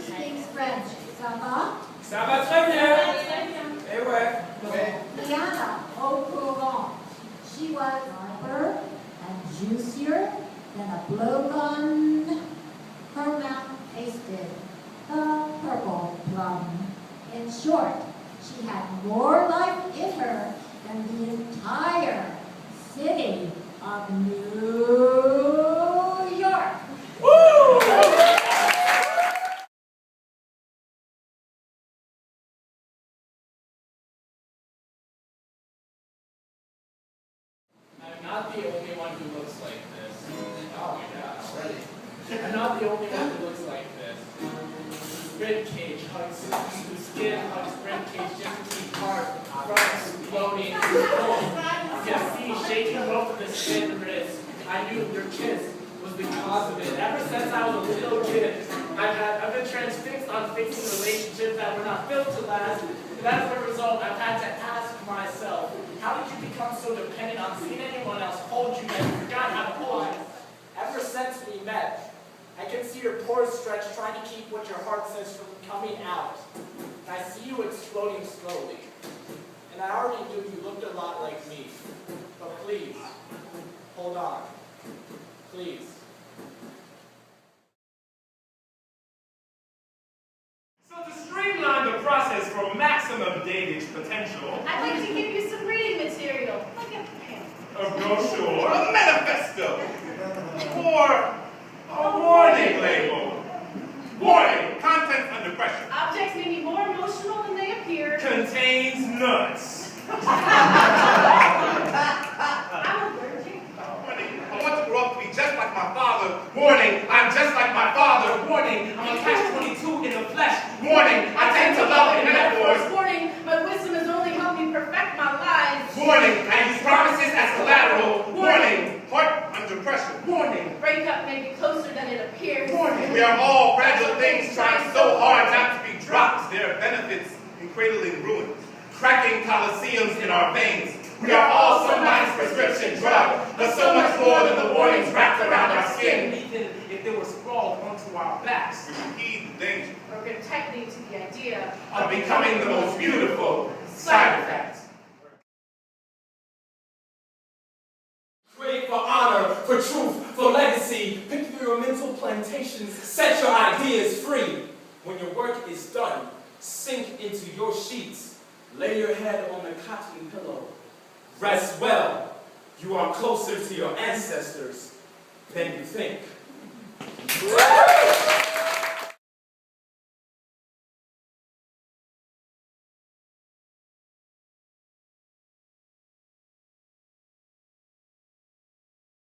speaks French. Ça va? Ça va très bien. Eh ouais. Diana, au courant. She was riper and juicier than a blowgun. Her mouth tasted the purple plum. In short, she had more life in her than the entire city of New York. Woo! I'm not the only one who looks like this. Oh my god, already. I'm not the only one who looks like this. Rib cage hugs, whose skin hugs rib cage just to keep hard from exploding. You can see shaking both of the skin ribs. I knew your kiss was the cause of it. Ever since I was a little kid, I've been transfixed on fixing relationships that were not built to last. And as a result, I've had to ask myself, how did you become so dependent on seeing anyone else hold you that you forgot how to hold you? Ever since we met, I can see your pores stretch trying to keep what your heart says from coming out. And I see you exploding slowly. And I already knew you looked a lot like me. But please, hold on. Please. So to streamline the process for maximum datage potential, I'd like to give you some reading material, like a pen. a brochure, a manifesto, or a warning label. Warning, contents under pressure. Objects may be more emotional than they appear. Contains nuts. I'm allergic. Warning, I want to grow up to be just like my father. Warning, I'm just like my father. Warning, I'm a catch-22 in the flesh. Warning, I tend to love in metaphors. Warning, my wisdom has only helped me perfect my lies. Warning, I use promises as collateral. Warning, heart under pressure. Warning, Breakup may be closer than it appears. warning. We are all fragile things trying so hard not to be dropped. There are benefits in cradling ruins, cracking coliseums in our veins. We are all somebody's prescription drug, but so much more than the warnings wrapped around our skin. Even if they were scrawled onto our backs. We heed the danger Or protect me to the idea of becoming the most beautiful side effect. Crave for honor, for truth, for legacy. Pick through your mental plantations, set your ideas free. When your work is done, sink into your sheets. Lay your head on the cotton pillow. Rest well. You are closer to your ancestors than you think.